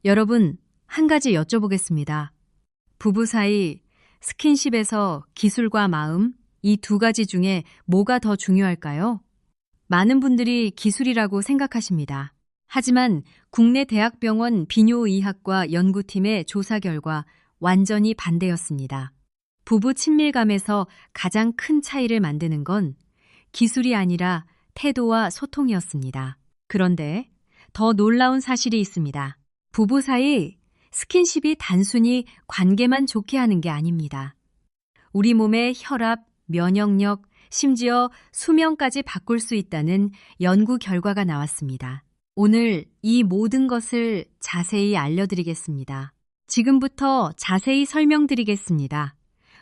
여러분, 한 가지 여쭤보겠습니다. 부부 사이 스킨십에서 기술과 마음, 이 두 가지 중에 뭐가 더 중요할까요? 많은 분들이 기술이라고 생각하십니다. 하지만 국내 대학병원 비뇨의학과 연구팀의 조사 결과 완전히 반대였습니다. 부부 친밀감에서 가장 큰 차이를 만드는 건 기술이 아니라 태도와 소통이었습니다. 그런데 더 놀라운 사실이 있습니다. 부부 사이 스킨십이 단순히 관계만 좋게 하는 게 아닙니다. 우리 몸의 혈압, 면역력, 심지어 수명까지 바꿀 수 있다는 연구 결과가 나왔습니다. 오늘 이 모든 것을 자세히 알려드리겠습니다. 지금부터 자세히 설명드리겠습니다.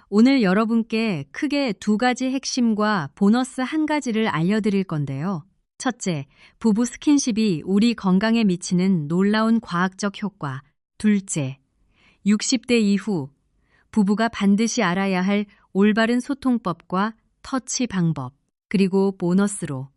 오늘 여러분께 크게 두 가지 핵심과 보너스 한 가지를 알려드릴 건데요. 첫째, 부부 스킨십이 우리 건강에 미치는 놀라운 과학적 효과. 둘째, 60대 이후 부부가 반드시 알아야 할 올바른 소통법과 터치 방법. 그리고 보너스로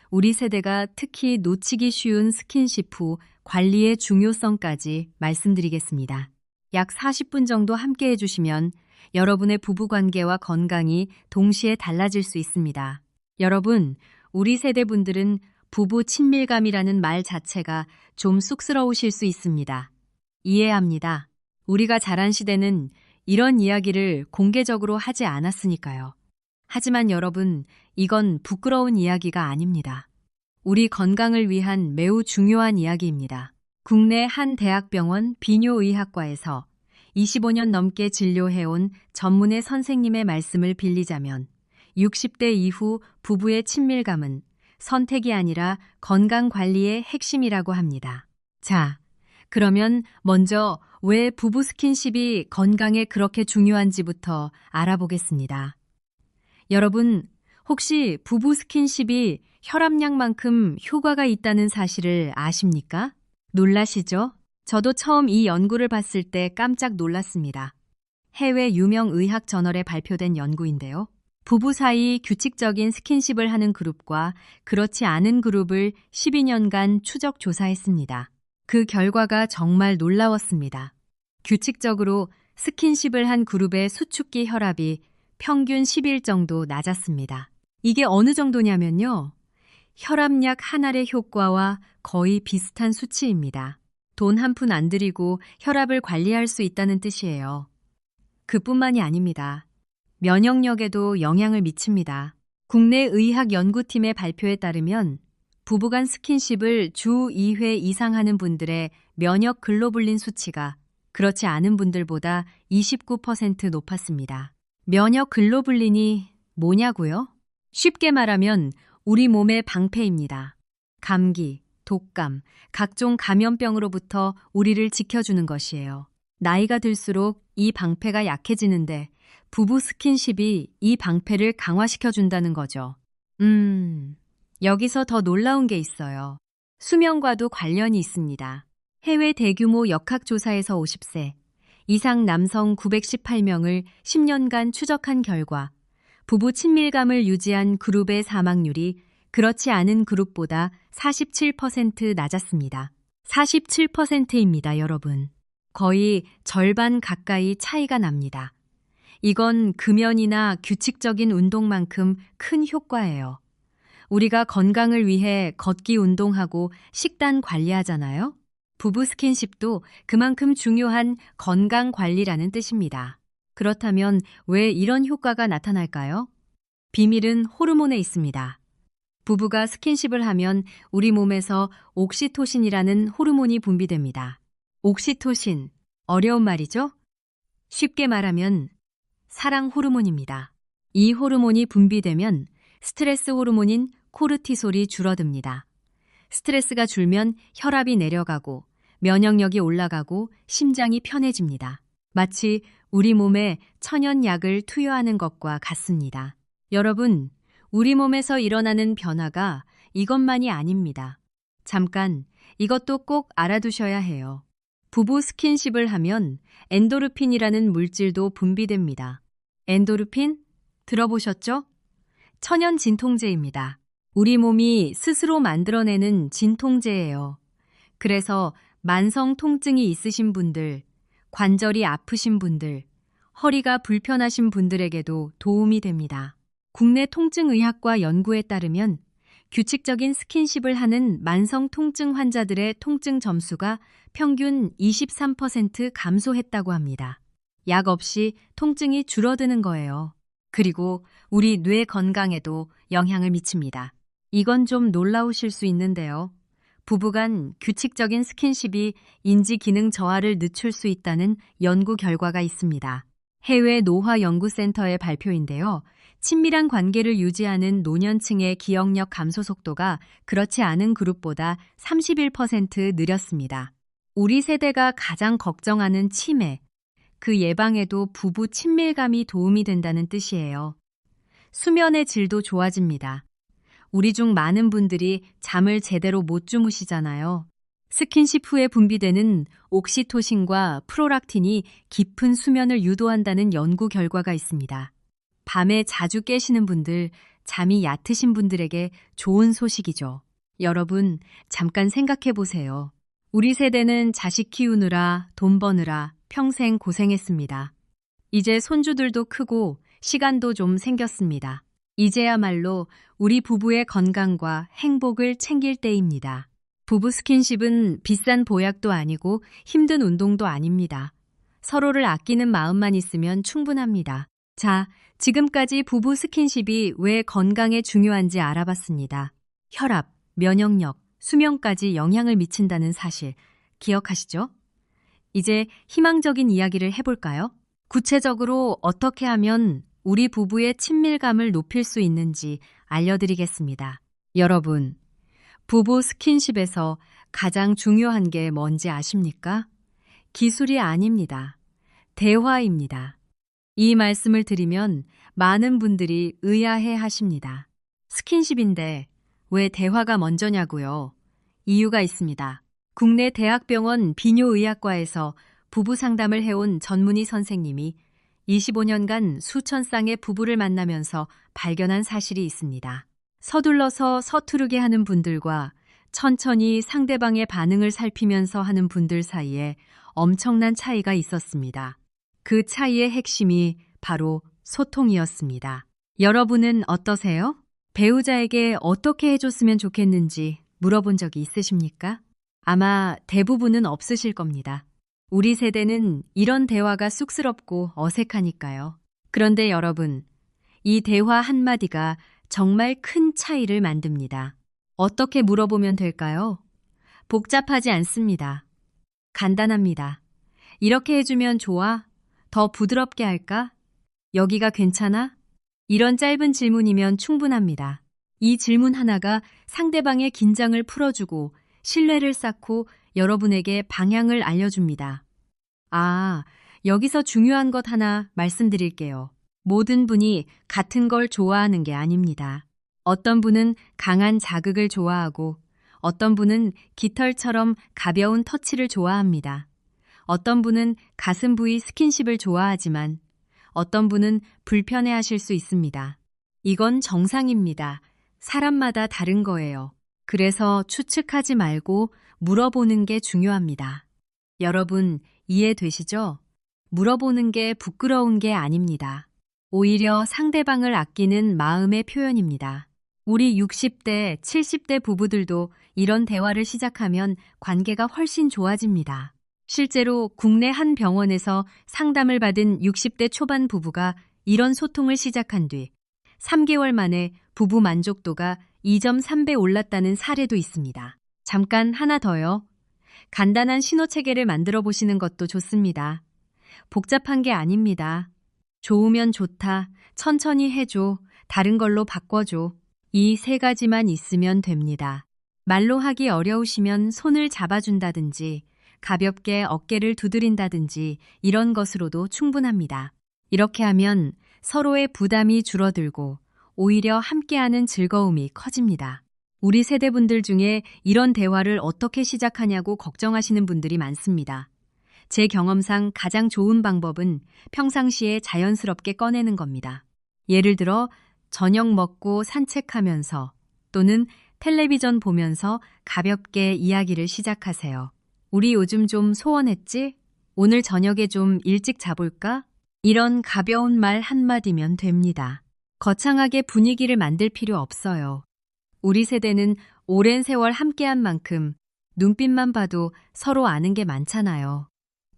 우리 세대가 특히 놓치기 쉬운 스킨십 후 관리의 중요성까지 말씀드리겠습니다. 약 40분 정도 함께 해주시면 여러분의 부부관계와 건강이 동시에 달라질 수 있습니다. 여러분, 우리 세대분들은 부부 친밀감이라는 말 자체가 좀 쑥스러우실 수 있습니다. 이해합니다. 우리가 자란 시대는 이런 이야기를 공개적으로 하지 않았으니까요. 하지만 여러분, 이건 부끄러운 이야기가 아닙니다. 우리 건강을 위한 매우 중요한 이야기입니다. 국내 한 대학병원 비뇨의학과에서 25년 넘게 진료해온 전문의 선생님의 말씀을 빌리자면 60대 이후 부부의 친밀감은 선택이 아니라 건강관리의 핵심이라고 합니다. 자, 그러면 먼저 왜 부부 스킨십이 건강에 그렇게 중요한지부터 알아보겠습니다. 여러분, 혹시 부부 스킨십이 혈압약만큼 효과가 있다는 사실을 아십니까? 놀라시죠? 저도 처음 이 연구를 봤을 때 깜짝 놀랐습니다. 해외 유명 의학 저널에 발표된 연구인데요. 부부 사이 규칙적인 스킨십을 하는 그룹과 그렇지 않은 그룹을 12년간 추적 조사했습니다. 그 결과가 정말 놀라웠습니다. 규칙적으로 스킨십을 한 그룹의 수축기 혈압이 평균 10일 정도 낮았습니다. 이게 어느 정도냐면요. 혈압약 한 알의 효과와 거의 비슷한 수치입니다. 돈 한 푼 안 들이고 혈압을 관리할 수 있다는 뜻이에요. 그뿐만이 아닙니다. 면역력에도 영향을 미칩니다. 국내 의학 연구팀의 발표에 따르면 부부간 스킨십을 주 2회 이상 하는 분들의 면역 글로불린 수치가 그렇지 않은 분들보다 29% 높았습니다. 면역 글로불린이 뭐냐고요? 쉽게 말하면 우리 몸의 방패입니다. 감기, 독감, 각종 감염병으로부터 우리를 지켜주는 것이에요. 나이가 들수록 이 방패가 약해지는데 부부 스킨십이 이 방패를 강화시켜준다는 거죠. 여기서 더 놀라운 게 있어요. 수명과도 관련이 있습니다. 해외 대규모 역학조사에서 50세 이상 남성 918명을 10년간 추적한 결과 부부 친밀감을 유지한 그룹의 사망률이 그렇지 않은 그룹보다 47% 낮았습니다. 47%입니다, 여러분. 거의 절반 가까이 차이가 납니다. 이건 금연이나 규칙적인 운동만큼 큰 효과예요. 우리가 건강을 위해 걷기 운동하고 식단 관리하잖아요. 부부 스킨십도 그만큼 중요한 건강 관리라는 뜻입니다. 그렇다면 왜 이런 효과가 나타날까요? 비밀은 호르몬에 있습니다. 부부가 스킨십을 하면 우리 몸에서 옥시토신이라는 호르몬이 분비됩니다. 옥시토신, 어려운 말이죠? 쉽게 말하면 사랑 호르몬입니다. 이 호르몬이 분비되면 스트레스 호르몬인 코르티솔이 줄어듭니다. 스트레스가 줄면 혈압이 내려가고 면역력이 올라가고 심장이 편해집니다. 마치 우리 몸에 천연약을 투여하는 것과 같습니다. 여러분, 우리 몸에서 일어나는 변화가 이것만이 아닙니다. 잠깐, 이것도 꼭 알아두셔야 해요. 부부 스킨십을 하면 엔도르핀이라는 물질도 분비됩니다. 엔도르핀? 들어보셨죠? 천연 진통제입니다. 우리 몸이 스스로 만들어내는 진통제예요. 그래서 만성 통증이 있으신 분들, 관절이 아프신 분들, 허리가 불편하신 분들에게도 도움이 됩니다. 국내 통증의학과 연구에 따르면 규칙적인 스킨십을 하는 만성 통증 환자들의 통증 점수가 평균 23% 감소했다고 합니다. 약 없이 통증이 줄어드는 거예요. 그리고 우리 뇌 건강에도 영향을 미칩니다. 이건 좀 놀라우실 수 있는데요. 부부간 규칙적인 스킨십이 인지 기능 저하를 늦출 수 있다는 연구 결과가 있습니다. 해외 노화연구센터의 발표인데요. 친밀한 관계를 유지하는 노년층의 기억력 감소 속도가 그렇지 않은 그룹보다 31% 느렸습니다. 우리 세대가 가장 걱정하는 치매, 그 예방에도 부부 친밀감이 도움이 된다는 뜻이에요. 수면의 질도 좋아집니다. 우리 중 많은 분들이 잠을 제대로 못 주무시잖아요. 스킨십 후에 분비되는 옥시토신과 프로락틴이 깊은 수면을 유도한다는 연구 결과가 있습니다. 밤에 자주 깨시는 분들, 잠이 얕으신 분들에게 좋은 소식이죠. 여러분, 잠깐 생각해 보세요. 우리 세대는 자식 키우느라, 돈 버느라 평생 고생했습니다. 이제 손주들도 크고 시간도 좀 생겼습니다. 이제야말로 우리 부부의 건강과 행복을 챙길 때입니다. 부부 스킨십은 비싼 보약도 아니고 힘든 운동도 아닙니다. 서로를 아끼는 마음만 있으면 충분합니다. 자, 지금까지 부부 스킨십이 왜 건강에 중요한지 알아봤습니다. 혈압, 면역력, 수면까지 영향을 미친다는 사실 기억하시죠? 이제 희망적인 이야기를 해볼까요? 구체적으로 어떻게 하면 우리 부부의 친밀감을 높일 수 있는지 알려드리겠습니다. 여러분, 부부 스킨십에서 가장 중요한 게 뭔지 아십니까? 기술이 아닙니다. 대화입니다. 이 말씀을 드리면 많은 분들이 의아해 하십니다. 스킨십인데 왜 대화가 먼저냐고요? 이유가 있습니다. 국내 대학병원 비뇨의학과에서 부부 상담을 해온 전문의 선생님이 25년간 수천 쌍의 부부를 만나면서 발견한 사실이 있습니다. 서둘러서 서투르게 하는 분들과 천천히 상대방의 반응을 살피면서 하는 분들 사이에 엄청난 차이가 있었습니다. 그 차이의 핵심이 바로 소통이었습니다. 여러분은 어떠세요? 배우자에게 어떻게 해줬으면 좋겠는지 물어본 적이 있으십니까? 아마 대부분은 없으실 겁니다. 우리 세대는 이런 대화가 쑥스럽고 어색하니까요. 그런데 여러분, 이 대화 한마디가 정말 큰 차이를 만듭니다. 어떻게 물어보면 될까요? 복잡하지 않습니다. 간단합니다. 이렇게 해주면 좋아? 더 부드럽게 할까? 여기가 괜찮아? 이런 짧은 질문이면 충분합니다. 이 질문 하나가 상대방의 긴장을 풀어주고 신뢰를 쌓고 여러분에게 방향을 알려줍니다. 아, 여기서 중요한 것 하나 말씀드릴게요. 모든 분이 같은 걸 좋아하는 게 아닙니다. 어떤 분은 강한 자극을 좋아하고 어떤 분은 깃털처럼 가벼운 터치를 좋아합니다. 어떤 분은 가슴 부위 스킨십을 좋아하지만 어떤 분은 불편해하실 수 있습니다. 이건 정상입니다. 사람마다 다른 거예요. 그래서 추측하지 말고 물어보는 게 중요합니다. 여러분, 이해되시죠? 물어보는 게 부끄러운 게 아닙니다. 오히려 상대방을 아끼는 마음의 표현입니다. 우리 60대, 70대 부부들도 이런 대화를 시작하면 관계가 훨씬 좋아집니다. 실제로 국내 한 병원에서 상담을 받은 60대 초반 부부가 이런 소통을 시작한 뒤 3개월 만에 부부 만족도가 2.3배 올랐다는 사례도 있습니다. 잠깐 하나 더요. 간단한 신호 체계를 만들어 보시는 것도 좋습니다. 복잡한 게 아닙니다. 좋으면 좋다, 천천히 해줘, 다른 걸로 바꿔줘. 이 세 가지만 있으면 됩니다. 말로 하기 어려우시면 손을 잡아준다든지 가볍게 어깨를 두드린다든지 이런 것으로도 충분합니다. 이렇게 하면 서로의 부담이 줄어들고 오히려 함께하는 즐거움이 커집니다. 우리 세대분들 중에 이런 대화를 어떻게 시작하냐고 걱정하시는 분들이 많습니다. 제 경험상 가장 좋은 방법은 평상시에 자연스럽게 꺼내는 겁니다. 예를 들어 저녁 먹고 산책하면서 또는 텔레비전 보면서 가볍게 이야기를 시작하세요. 우리 요즘 좀 소원했지? 오늘 저녁에 좀 일찍 자볼까? 이런 가벼운 말 한마디면 됩니다. 거창하게 분위기를 만들 필요 없어요. 우리 세대는 오랜 세월 함께한 만큼 눈빛만 봐도 서로 아는 게 많잖아요.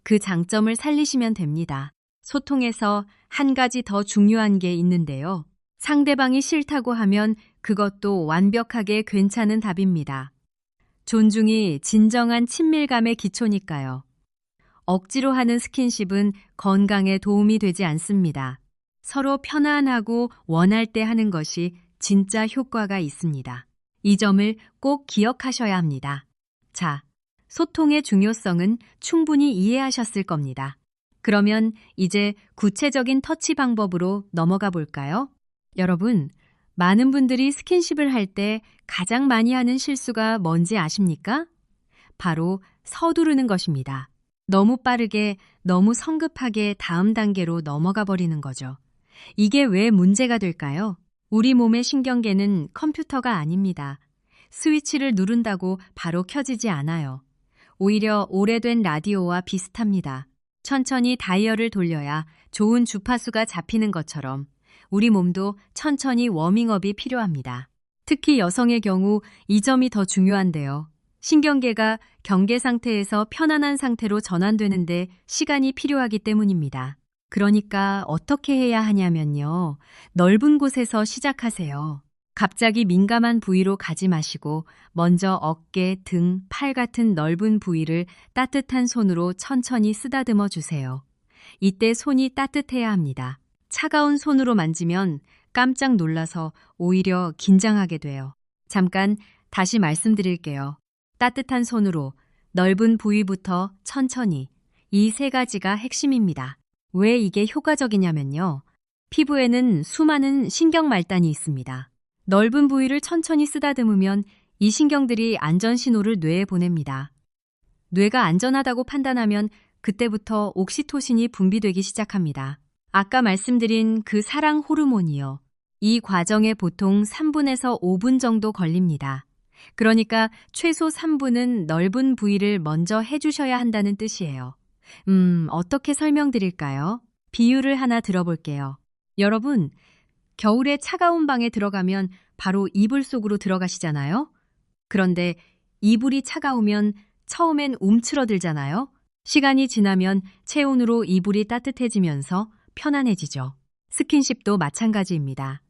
그 장점을 살리시면 됩니다. 소통에서 한 가지 더 중요한 게 있는데요. 상대방이 싫다고 하면 그것도 완벽하게 괜찮은 답입니다. 존중이 진정한 친밀감의 기초니까요. 억지로 하는 스킨십은 건강에 도움이 되지 않습니다. 서로 편안하고 원할 때 하는 것이 진짜 효과가 있습니다. 이 점을 꼭 기억하셔야 합니다. 자, 소통의 중요성은 충분히 이해하셨을 겁니다. 그러면 이제 구체적인 터치 방법으로 넘어가 볼까요? 여러분, 많은 분들이 스킨십을 할 때 가장 많이 하는 실수가 뭔지 아십니까? 바로 서두르는 것입니다. 너무 빠르게, 너무 성급하게 다음 단계로 넘어가 버리는 거죠. 이게 왜 문제가 될까요? 우리 몸의 신경계는 컴퓨터가 아닙니다. 스위치를 누른다고 바로 켜지지 않아요. 오히려 오래된 라디오와 비슷합니다. 천천히 다이얼을 돌려야 좋은 주파수가 잡히는 것처럼 우리 몸도 천천히 워밍업이 필요합니다. 특히 여성의 경우 이 점이 더 중요한데요. 신경계가 경계 상태에서 편안한 상태로 전환되는데 시간이 필요하기 때문입니다. 그러니까 어떻게 해야 하냐면요. 넓은 곳에서 시작하세요. 갑자기 민감한 부위로 가지 마시고 먼저 어깨, 등, 팔 같은 넓은 부위를 따뜻한 손으로 천천히 쓰다듬어 주세요. 이때 손이 따뜻해야 합니다. 차가운 손으로 만지면 깜짝 놀라서 오히려 긴장하게 돼요. 잠깐 다시 말씀드릴게요. 따뜻한 손으로 넓은 부위부터 천천히, 이 세 가지가 핵심입니다. 왜 이게 효과적이냐면요. 피부에는 수많은 신경 말단이 있습니다. 넓은 부위를 천천히 쓰다듬으면 이 신경들이 안전 신호를 뇌에 보냅니다. 뇌가 안전하다고 판단하면 그때부터 옥시토신이 분비되기 시작합니다. 아까 말씀드린 그 사랑 호르몬이요. 이 과정에 보통 3분에서 5분 정도 걸립니다. 그러니까 최소 3분은 넓은 부위를 먼저 해주셔야 한다는 뜻이에요. 어떻게 설명드릴까요? 비유를 하나 들어볼게요. 여러분, 겨울에 차가운 방에 들어가면 바로 이불 속으로 들어가시잖아요? 그런데 이불이 차가우면 처음엔 움츠러들잖아요? 시간이 지나면 체온으로 이불이 따뜻해지면서 편안해지죠. 스킨십도 마찬가지입니다.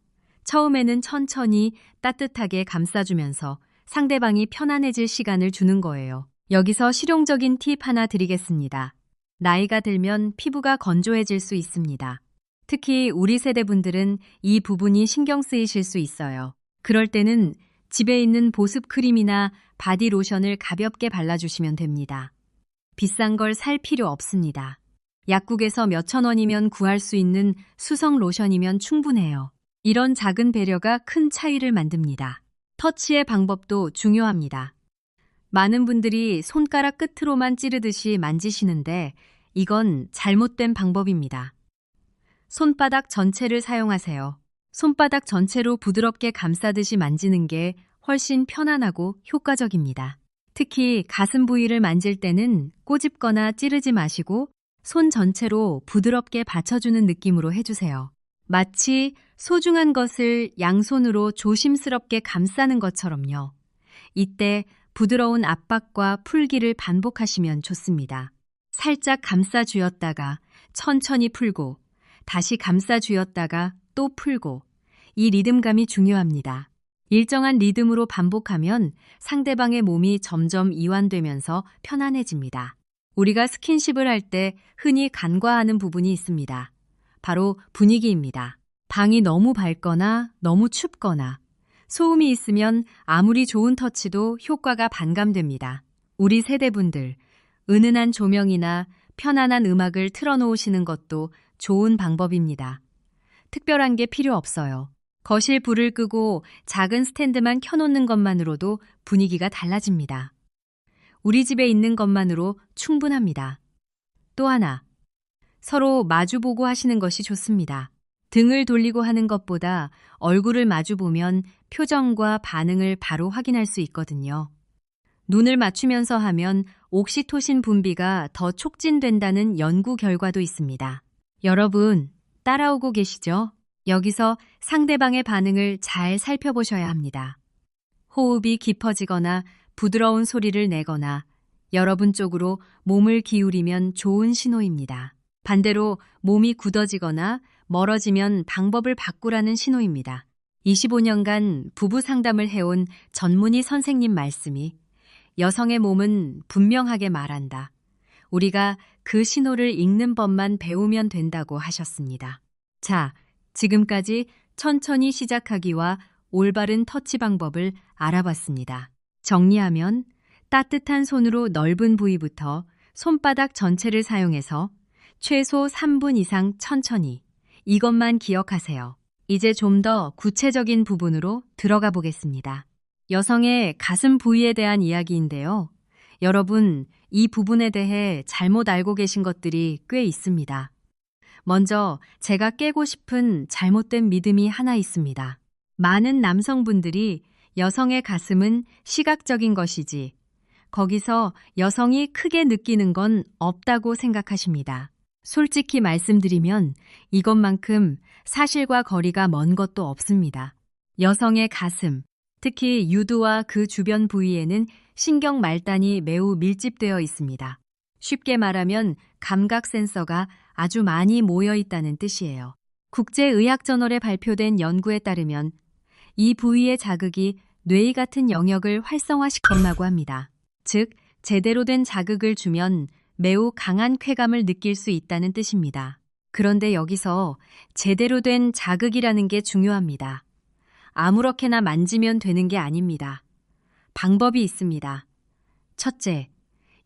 처음에는 천천히 따뜻하게 감싸주면서 상대방이 편안해질 시간을 주는 거예요. 여기서 실용적인 팁 하나 드리겠습니다. 나이가 들면 피부가 건조해질 수 있습니다. 특히 우리 세대 분들은 이 부분이 신경 쓰이실 수 있어요. 그럴 때는 집에 있는 보습 크림이나 바디 로션을 가볍게 발라주시면 됩니다. 비싼 걸 살 필요 없습니다. 약국에서 몇천 원이면 구할 수 있는 수성 로션이면 충분해요. 이런 작은 배려가 큰 차이를 만듭니다. 터치의 방법도 중요합니다. 많은 분들이 손가락 끝으로만 찌르듯이 만지시는데 이건 잘못된 방법입니다. 손바닥 전체를 사용하세요. 손바닥 전체로 부드럽게 감싸듯이 만지는 게 훨씬 편안하고 효과적입니다. 특히 가슴 부위를 만질 때는 꼬집거나 찌르지 마시고 손 전체로 부드럽게 받쳐주는 느낌으로 해주세요. 마치 소중한 것을 양손으로 조심스럽게 감싸는 것처럼요. 이때 부드러운 압박과 풀기를 반복하시면 좋습니다. 살짝 감싸 쥐었다가 천천히 풀고 다시 감싸 쥐었다가 또 풀고 이 리듬감이 중요합니다. 일정한 리듬으로 반복하면 상대방의 몸이 점점 이완되면서 편안해집니다. 우리가 스킨십을 할 때 흔히 간과하는 부분이 있습니다. 바로 분위기입니다. 방이 너무 밝거나 너무 춥거나 소음이 있으면 아무리 좋은 터치도 효과가 반감됩니다. 우리 세대분들, 은은한 조명이나 편안한 음악을 틀어놓으시는 것도 좋은 방법입니다. 특별한 게 필요 없어요. 거실 불을 끄고 작은 스탠드만 켜놓는 것만으로도 분위기가 달라집니다. 우리 집에 있는 것만으로 충분합니다. 또 하나, 서로 마주보고 하시는 것이 좋습니다. 등을 돌리고 하는 것보다 얼굴을 마주보면 표정과 반응을 바로 확인할 수 있거든요. 눈을 맞추면서 하면 옥시토신 분비가 더 촉진된다는 연구 결과도 있습니다. 여러분, 따라오고 계시죠? 여기서 상대방의 반응을 잘 살펴보셔야 합니다. 호흡이 깊어지거나 부드러운 소리를 내거나 여러분 쪽으로 몸을 기울이면 좋은 신호입니다. 반대로 몸이 굳어지거나 멀어지면 방법을 바꾸라는 신호입니다. 25년간 부부 상담을 해온 전문의 선생님 말씀이 여성의 몸은 분명하게 말한다. 우리가 그 신호를 읽는 법만 배우면 된다고 하셨습니다. 자, 지금까지 천천히 시작하기와 올바른 터치 방법을 알아봤습니다. 정리하면 따뜻한 손으로 넓은 부위부터 손바닥 전체를 사용해서 최소 3분 이상 천천히 이것만 기억하세요. 이제 좀 더 구체적인 부분으로 들어가 보겠습니다. 여성의 가슴 부위에 대한 이야기인데요. 여러분, 이 부분에 대해 잘못 알고 계신 것들이 꽤 있습니다. 먼저 제가 깨고 싶은 잘못된 믿음이 하나 있습니다. 많은 남성분들이 여성의 가슴은 시각적인 것이지 거기서 여성이 크게 느끼는 건 없다고 생각하십니다. 솔직히 말씀드리면 이것만큼 사실과 거리가 먼 것도 없습니다. 여성의 가슴, 특히 유두와 그 주변 부위에는 신경 말단이 매우 밀집되어 있습니다. 쉽게 말하면 감각 센서가 아주 많이 모여 있다는 뜻이에요. 국제의학저널에 발표된 연구에 따르면 이 부위의 자극이 뇌의 같은 영역을 활성화시킨다고 합니다. 즉, 제대로 된 자극을 주면 매우 강한 쾌감을 느낄 수 있다는 뜻입니다. 그런데 여기서 제대로 된 자극이라는 게 중요합니다. 아무렇게나 만지면 되는 게 아닙니다. 방법이 있습니다. 첫째,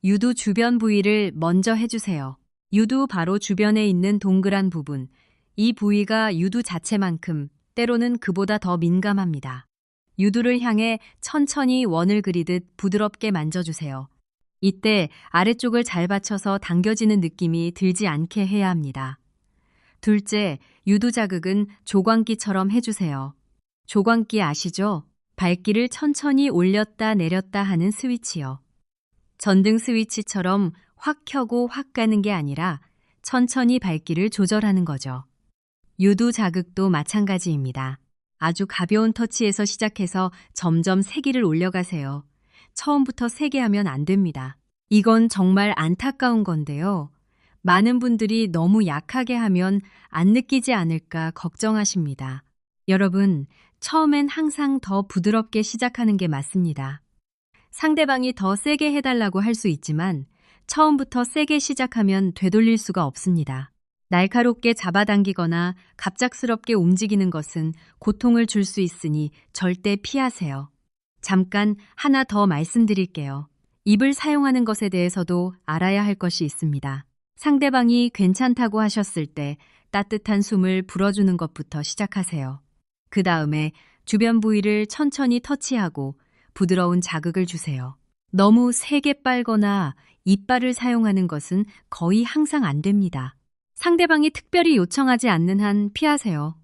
유두 주변 부위를 먼저 해주세요. 유두 바로 주변에 있는 동그란 부분, 이 부위가 유두 자체만큼 때로는 그보다 더 민감합니다. 유두를 향해 천천히 원을 그리듯 부드럽게 만져주세요. 이때 아래쪽을 잘 받쳐서 당겨지는 느낌이 들지 않게 해야 합니다. 둘째, 유두 자극은 조광기처럼 해주세요. 조광기 아시죠? 발기를 천천히 올렸다 내렸다 하는 스위치요. 전등 스위치처럼 확 켜고 확 가는 게 아니라 천천히 발기를 조절하는 거죠. 유두 자극도 마찬가지입니다. 아주 가벼운 터치에서 시작해서 점점 세기를 올려가세요. 처음부터 세게 하면 안 됩니다. 이건 정말 안타까운 건데요. 많은 분들이 너무 약하게 하면 안 느끼지 않을까 걱정하십니다. 여러분, 처음엔 항상 더 부드럽게 시작하는 게 맞습니다. 상대방이 더 세게 해달라고 할 수 있지만 처음부터 세게 시작하면 되돌릴 수가 없습니다. 날카롭게 잡아당기거나 갑작스럽게 움직이는 것은 고통을 줄 수 있으니 절대 피하세요. 잠깐 하나 더 말씀드릴게요. 입을 사용하는 것에 대해서도 알아야 할 것이 있습니다. 상대방이 괜찮다고 하셨을 때 따뜻한 숨을 불어주는 것부터 시작하세요. 그 다음에 주변 부위를 천천히 터치하고 부드러운 자극을 주세요. 너무 세게 빨거나 이빨을 사용하는 것은 거의 항상 안 됩니다. 상대방이 특별히 요청하지 않는 한 피하세요.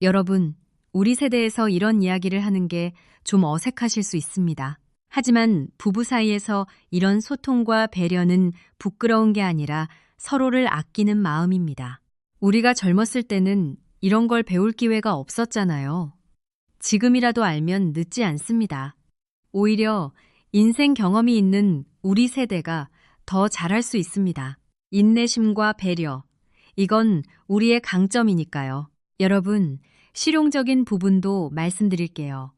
여러분, 우리 세대에서 이런 이야기를 하는 게 좀 어색하실 수 있습니다. 하지만 부부 사이에서 이런 소통과 배려는 부끄러운 게 아니라 서로를 아끼는 마음입니다. 우리가 젊었을 때는 이런 걸 배울 기회가 없었잖아요. 지금이라도 알면 늦지 않습니다. 오히려 인생 경험이 있는 우리 세대가 더 잘할 수 있습니다. 인내심과 배려, 이건 우리의 강점이니까요. 여러분, 실용적인 부분도 말씀드릴게요.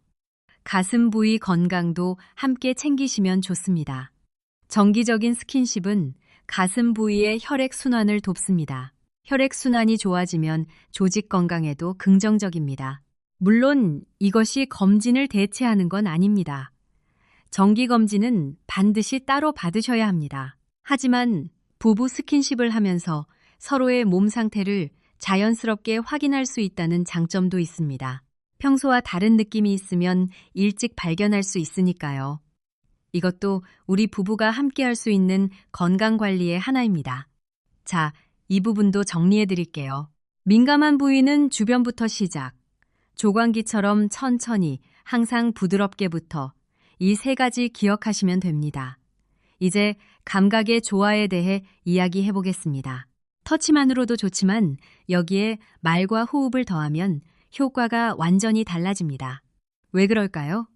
가슴 부위 건강도 함께 챙기시면 좋습니다. 정기적인 스킨십은 가슴 부위의 혈액순환을 돕습니다. 혈액순환이 좋아지면 조직 건강에도 긍정적입니다. 물론 이것이 검진을 대체하는 건 아닙니다. 정기검진은 반드시 따로 받으셔야 합니다. 하지만 부부 스킨십을 하면서 서로의 몸 상태를 자연스럽게 확인할 수 있다는 장점도 있습니다. 평소와 다른 느낌이 있으면 일찍 발견할 수 있으니까요. 이것도 우리 부부가 함께 할 수 있는 건강관리의 하나입니다. 자, 이 부분도 정리해 드릴게요. 민감한 부위는 주변부터 시작. 조광기처럼 천천히 항상 부드럽게부터 이 세 가지 기억하시면 됩니다. 이제 감각의 조화에 대해 이야기해 보겠습니다. 터치만으로도 좋지만 여기에 말과 호흡을 더하면 효과가 완전히 달라집니다. 왜 그럴까요?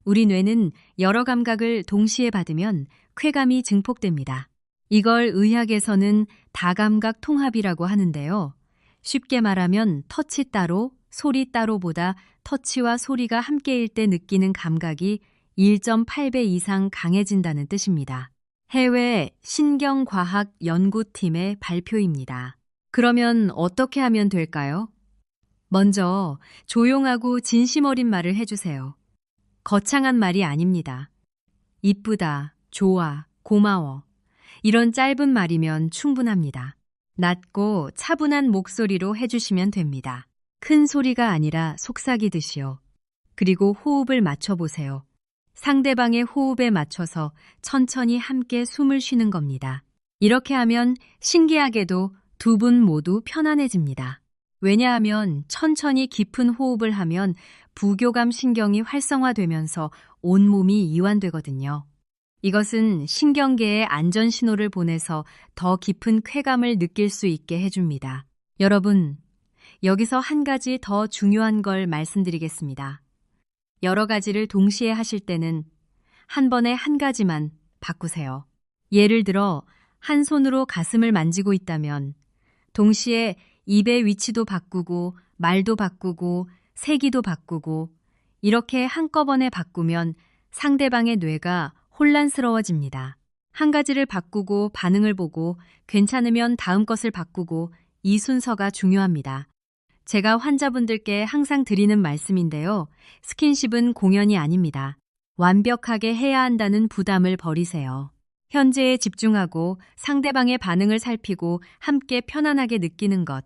우리 뇌는 여러 감각을 동시에 받으면 쾌감이 증폭됩니다. 이걸 의학에서는 다감각 통합이라고 하는데요. 쉽게 말하면 터치 따로, 소리 따로보다 터치와 소리가 함께일 때 느끼는 감각이 1.8배 이상 강해진다는 뜻입니다. 해외 신경과학 연구팀의 발표입니다. 그러면 어떻게 하면 될까요? 먼저 조용하고 진심 어린 말을 해주세요. 거창한 말이 아닙니다. 이쁘다, 좋아, 고마워. 이런 짧은 말이면 충분합니다. 낮고 차분한 목소리로 해주시면 됩니다. 큰 소리가 아니라 속삭이듯이요. 그리고 호흡을 맞춰보세요. 상대방의 호흡에 맞춰서 천천히 함께 숨을 쉬는 겁니다. 이렇게 하면 신기하게도 두 분 모두 편안해집니다. 왜냐하면 천천히 깊은 호흡을 하면 부교감 신경이 활성화되면서 온몸이 이완되거든요. 이것은 신경계에 안전 신호를 보내서 더 깊은 쾌감을 느낄 수 있게 해줍니다. 여러분, 여기서 한 가지 더 중요한 걸 말씀드리겠습니다. 여러 가지를 동시에 하실 때는 한 번에 한 가지만 바꾸세요. 예를 들어, 한 손으로 가슴을 만지고 있다면 동시에 입의 위치도 바꾸고 말도 바꾸고 세기도 바꾸고 이렇게 한꺼번에 바꾸면 상대방의 뇌가 혼란스러워집니다. 한 가지를 바꾸고 반응을 보고 괜찮으면 다음 것을 바꾸고 이 순서가 중요합니다. 제가 환자분들께 항상 드리는 말씀인데요. 스킨십은 공연이 아닙니다. 완벽하게 해야 한다는 부담을 버리세요. 현재에 집중하고 상대방의 반응을 살피고 함께 편안하게 느끼는 것.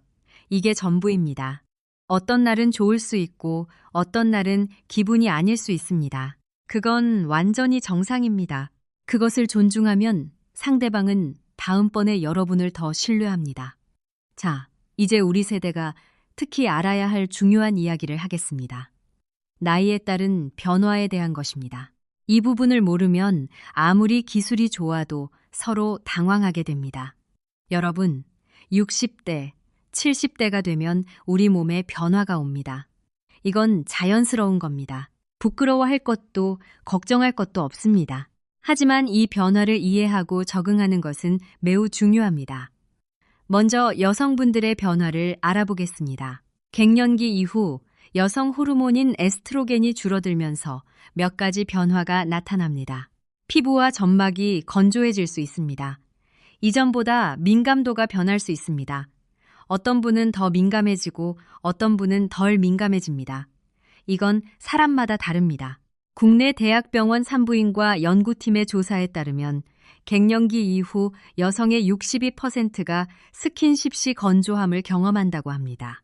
이게 전부입니다. 어떤 날은 좋을 수 있고 어떤 날은 기분이 아닐 수 있습니다. 그건 완전히 정상입니다. 그것을 존중하면 상대방은 다음번에 여러분을 더 신뢰합니다. 자, 이제 우리 세대가 특히 알아야 할 중요한 이야기를 하겠습니다. 나이에 따른 변화에 대한 것입니다. 이 부분을 모르면 아무리 기술이 좋아도 서로 당황하게 됩니다. 여러분, 60대, 70대가 되면 우리 몸에 변화가 옵니다. 이건 자연스러운 겁니다. 부끄러워할 것도 걱정할 것도 없습니다. 하지만 이 변화를 이해하고 적응하는 것은 매우 중요합니다. 먼저 여성분들의 변화를 알아보겠습니다. 갱년기 이후 여성 호르몬인 에스트로겐이 줄어들면서 몇 가지 변화가 나타납니다. 피부와 점막이 건조해질 수 있습니다. 이전보다 민감도가 변할 수 있습니다. 어떤 분은 더 민감해지고 어떤 분은 덜 민감해집니다. 이건 사람마다 다릅니다. 국내 대학병원 산부인과 연구팀의 조사에 따르면 갱년기 이후 여성의 62%가 스킨십 시 건조함을 경험한다고 합니다.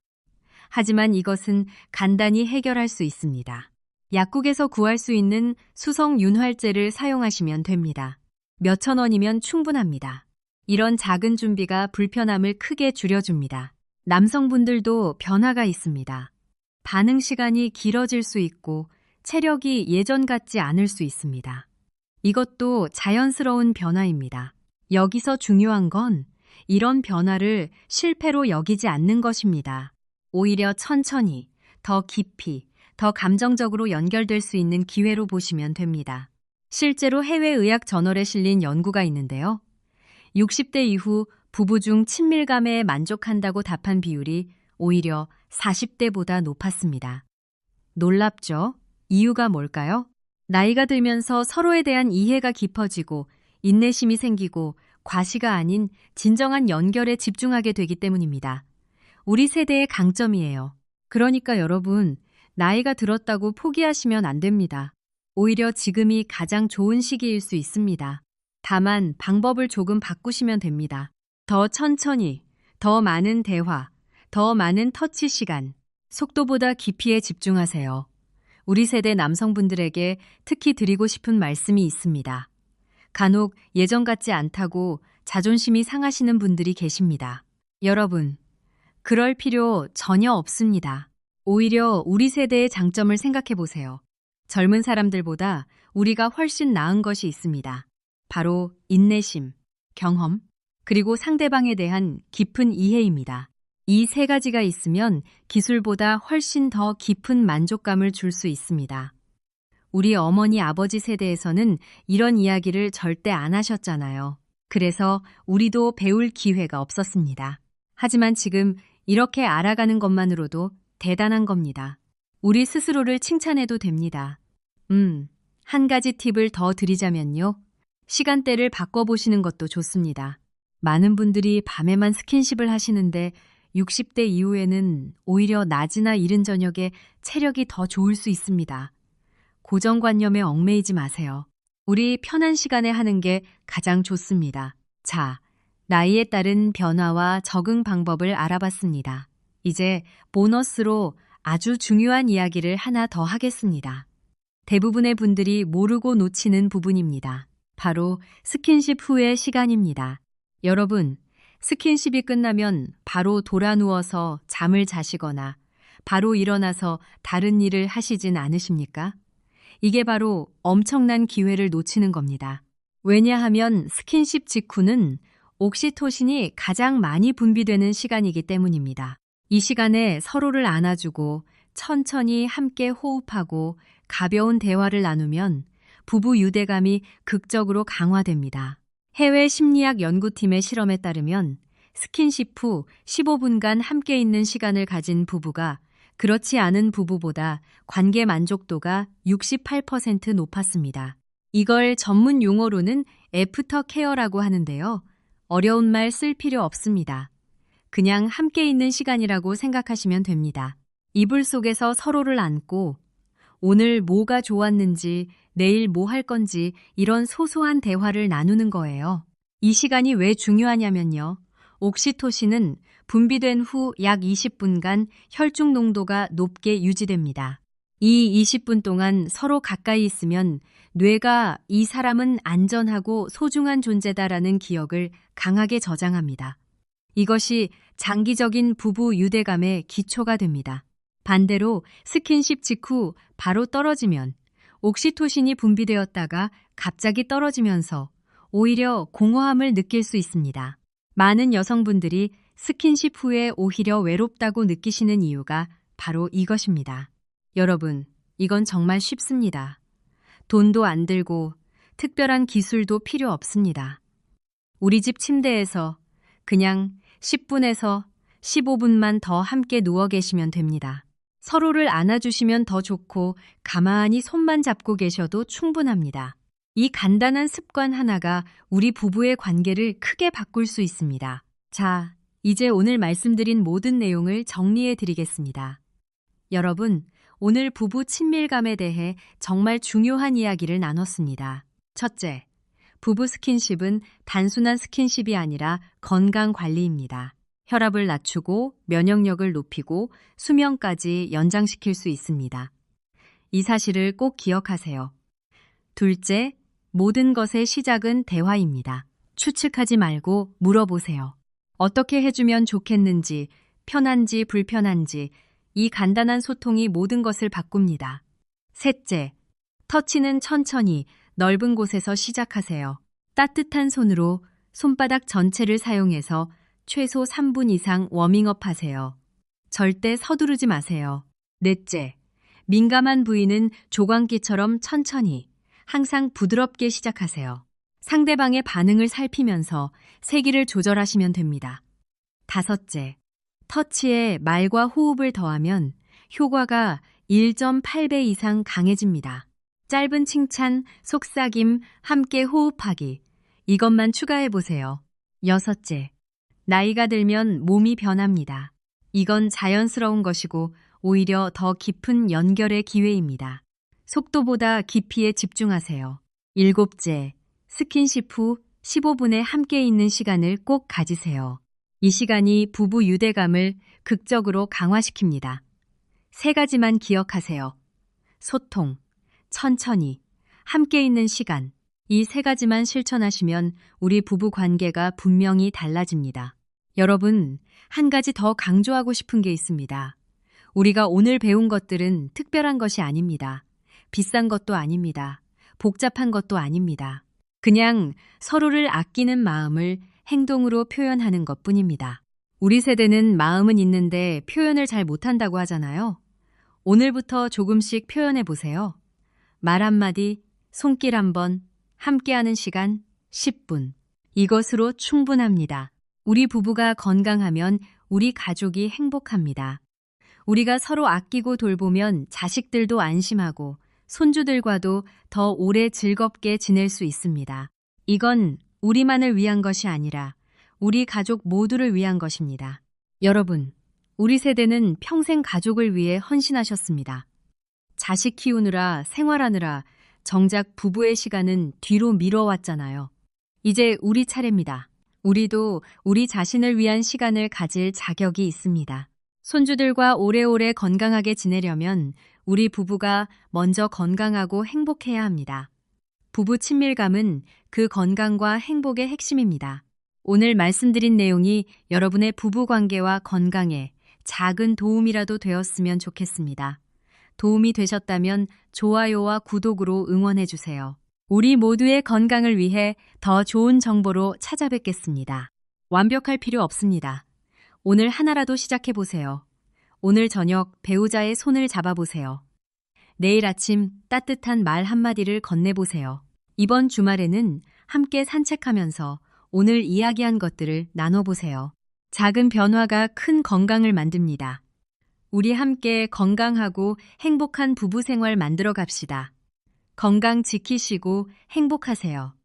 하지만 이것은 간단히 해결할 수 있습니다. 약국에서 구할 수 있는 수성 윤활제를 사용하시면 됩니다. 몇천 원이면 충분합니다. 이런 작은 준비가 불편함을 크게 줄여줍니다. 남성분들도 변화가 있습니다. 반응 시간이 길어질 수 있고 체력이 예전 같지 않을 수 있습니다. 이것도 자연스러운 변화입니다. 여기서 중요한 건 이런 변화를 실패로 여기지 않는 것입니다. 오히려 천천히, 더 깊이, 더 감정적으로 연결될 수 있는 기회로 보시면 됩니다. 실제로 해외 의학 저널에 실린 연구가 있는데요. 60대 이후 부부 중 친밀감에 만족한다고 답한 비율이 오히려 40대보다 높았습니다. 놀랍죠? 이유가 뭘까요? 나이가 들면서 서로에 대한 이해가 깊어지고 인내심이 생기고 과시가 아닌 진정한 연결에 집중하게 되기 때문입니다. 우리 세대의 강점이에요. 그러니까 여러분, 나이가 들었다고 포기하시면 안 됩니다. 오히려 지금이 가장 좋은 시기일 수 있습니다. 다만 방법을 조금 바꾸시면 됩니다. 더 천천히, 더 많은 대화, 더 많은 터치 시간, 속도보다 깊이에 집중하세요. 우리 세대 남성분들에게 특히 드리고 싶은 말씀이 있습니다. 간혹 예전 같지 않다고 자존심이 상하시는 분들이 계십니다. 여러분, 그럴 필요 전혀 없습니다. 오히려 우리 세대의 장점을 생각해 보세요. 젊은 사람들보다 우리가 훨씬 나은 것이 있습니다. 바로 인내심, 경험, 그리고 상대방에 대한 깊은 이해입니다. 이 세 가지가 있으면 기술보다 훨씬 더 깊은 만족감을 줄 수 있습니다. 우리 어머니 아버지 세대에서는 이런 이야기를 절대 안 하셨잖아요. 그래서 우리도 배울 기회가 없었습니다. 하지만 지금 이렇게 알아가는 것만으로도 대단한 겁니다. 우리 스스로를 칭찬해도 됩니다. 한 가지 팁을 더 드리자면요. 시간대를 바꿔보시는 것도 좋습니다. 많은 분들이 밤에만 스킨십을 하시는데 60대 이후에는 오히려 낮이나 이른 저녁에 체력이 더 좋을 수 있습니다. 고정관념에 얽매이지 마세요. 우리 편한 시간에 하는 게 가장 좋습니다. 자, 나이에 따른 변화와 적응 방법을 알아봤습니다. 이제 보너스로 아주 중요한 이야기를 하나 더 하겠습니다. 대부분의 분들이 모르고 놓치는 부분입니다. 바로 스킨십 후의 시간입니다. 여러분, 스킨십이 끝나면 바로 돌아 누워서 잠을 자시거나 바로 일어나서 다른 일을 하시진 않으십니까? 이게 바로 엄청난 기회를 놓치는 겁니다. 왜냐하면 스킨십 직후는 옥시토신이 가장 많이 분비되는 시간이기 때문입니다. 이 시간에 서로를 안아주고 천천히 함께 호흡하고 가벼운 대화를 나누면 부부 유대감이 극적으로 강화됩니다. 해외 심리학 연구팀의 실험에 따르면 스킨십 후 15분간 함께 있는 시간을 가진 부부가 그렇지 않은 부부보다 관계 만족도가 68% 높았습니다. 이걸 전문 용어로는 애프터 케어라고 하는데요. 어려운 말 쓸 필요 없습니다. 그냥 함께 있는 시간이라고 생각하시면 됩니다. 이불 속에서 서로를 안고 오늘 뭐가 좋았는지, 내일 뭐 할 건지 이런 소소한 대화를 나누는 거예요. 이 시간이 왜 중요하냐면요. 옥시토신은 분비된 후 약 20분간 혈중 농도가 높게 유지됩니다. 이 20분 동안 서로 가까이 있으면 뇌가 이 사람은 안전하고 소중한 존재다라는 기억을 강하게 저장합니다. 이것이 장기적인 부부 유대감의 기초가 됩니다. 반대로 스킨십 직후 바로 떨어지면 옥시토신이 분비되었다가 갑자기 떨어지면서 오히려 공허함을 느낄 수 있습니다. 많은 여성분들이 스킨십 후에 오히려 외롭다고 느끼시는 이유가 바로 이것입니다. 여러분, 이건 정말 쉽습니다. 돈도 안 들고 특별한 기술도 필요 없습니다. 우리 집 침대에서 그냥 10분에서 15분만 더 함께 누워 계시면 됩니다. 서로를 안아주시면 더 좋고 가만히 손만 잡고 계셔도 충분합니다. 이 간단한 습관 하나가 우리 부부의 관계를 크게 바꿀 수 있습니다. 자, 이제 오늘 말씀드린 모든 내용을 정리해 드리겠습니다. 여러분, 오늘 부부 친밀감에 대해 정말 중요한 이야기를 나눴습니다. 첫째, 부부 스킨십은 단순한 스킨십이 아니라 건강 관리입니다. 혈압을 낮추고 면역력을 높이고 수명까지 연장시킬 수 있습니다. 이 사실을 꼭 기억하세요. 둘째, 모든 것의 시작은 대화입니다. 추측하지 말고 물어보세요. 어떻게 해주면 좋겠는지, 편한지 불편한지 이 간단한 소통이 모든 것을 바꿉니다. 셋째, 터치는 천천히 넓은 곳에서 시작하세요. 따뜻한 손으로 손바닥 전체를 사용해서 최소 3분 이상 워밍업 하세요. 절대 서두르지 마세요. 넷째, 민감한 부위는 조광기처럼 천천히, 항상 부드럽게 시작하세요. 상대방의 반응을 살피면서 세기를 조절하시면 됩니다. 다섯째, 터치에 말과 호흡을 더하면 효과가 1.8배 이상 강해집니다. 짧은 칭찬, 속삭임, 함께 호흡하기, 이것만 추가해보세요. 여섯째, 나이가 들면 몸이 변합니다. 이건 자연스러운 것이고 오히려 더 깊은 연결의 기회입니다. 속도보다 깊이에 집중하세요. 일곱째, 스킨십 후 15분에 함께 있는 시간을 꼭 가지세요. 이 시간이 부부 유대감을 극적으로 강화시킵니다. 세 가지만 기억하세요. 소통, 천천히, 함께 있는 시간. 이 세 가지만 실천하시면 우리 부부 관계가 분명히 달라집니다. 여러분, 한 가지 더 강조하고 싶은 게 있습니다. 우리가 오늘 배운 것들은 특별한 것이 아닙니다. 비싼 것도 아닙니다. 복잡한 것도 아닙니다. 그냥 서로를 아끼는 마음을 행동으로 표현하는 것 뿐입니다. 우리 세대는 마음은 있는데 표현을 잘 못한다고 하잖아요. 오늘부터 조금씩 표현해 보세요. 말 한마디, 손길 한번, 함께하는 시간 10분. 이것으로 충분합니다. 우리 부부가 건강하면 우리 가족이 행복합니다. 우리가 서로 아끼고 돌보면 자식들도 안심하고 손주들과도 더 오래 즐겁게 지낼 수 있습니다. 이건 우리만을 위한 것이 아니라 우리 가족 모두를 위한 것입니다. 여러분, 우리 세대는 평생 가족을 위해 헌신하셨습니다. 자식 키우느라 생활하느라 정작 부부의 시간은 뒤로 미뤄왔잖아요. 이제 우리 차례입니다. 우리도 우리 자신을 위한 시간을 가질 자격이 있습니다. 손주들과 오래오래 건강하게 지내려면 우리 부부가 먼저 건강하고 행복해야 합니다. 부부 친밀감은 그 건강과 행복의 핵심입니다. 오늘 말씀드린 내용이 여러분의 부부 관계와 건강에 작은 도움이라도 되었으면 좋겠습니다. 도움이 되셨다면 좋아요와 구독으로 응원해주세요. 우리 모두의 건강을 위해 더 좋은 정보로 찾아뵙겠습니다. 완벽할 필요 없습니다. 오늘 하나라도 시작해보세요. 오늘 저녁 배우자의 손을 잡아보세요. 내일 아침 따뜻한 말 한마디를 건네보세요. 이번 주말에는 함께 산책하면서 오늘 이야기한 것들을 나눠보세요. 작은 변화가 큰 건강을 만듭니다. 우리 함께 건강하고 행복한 부부 생활 만들어 갑시다. 건강 지키시고 행복하세요.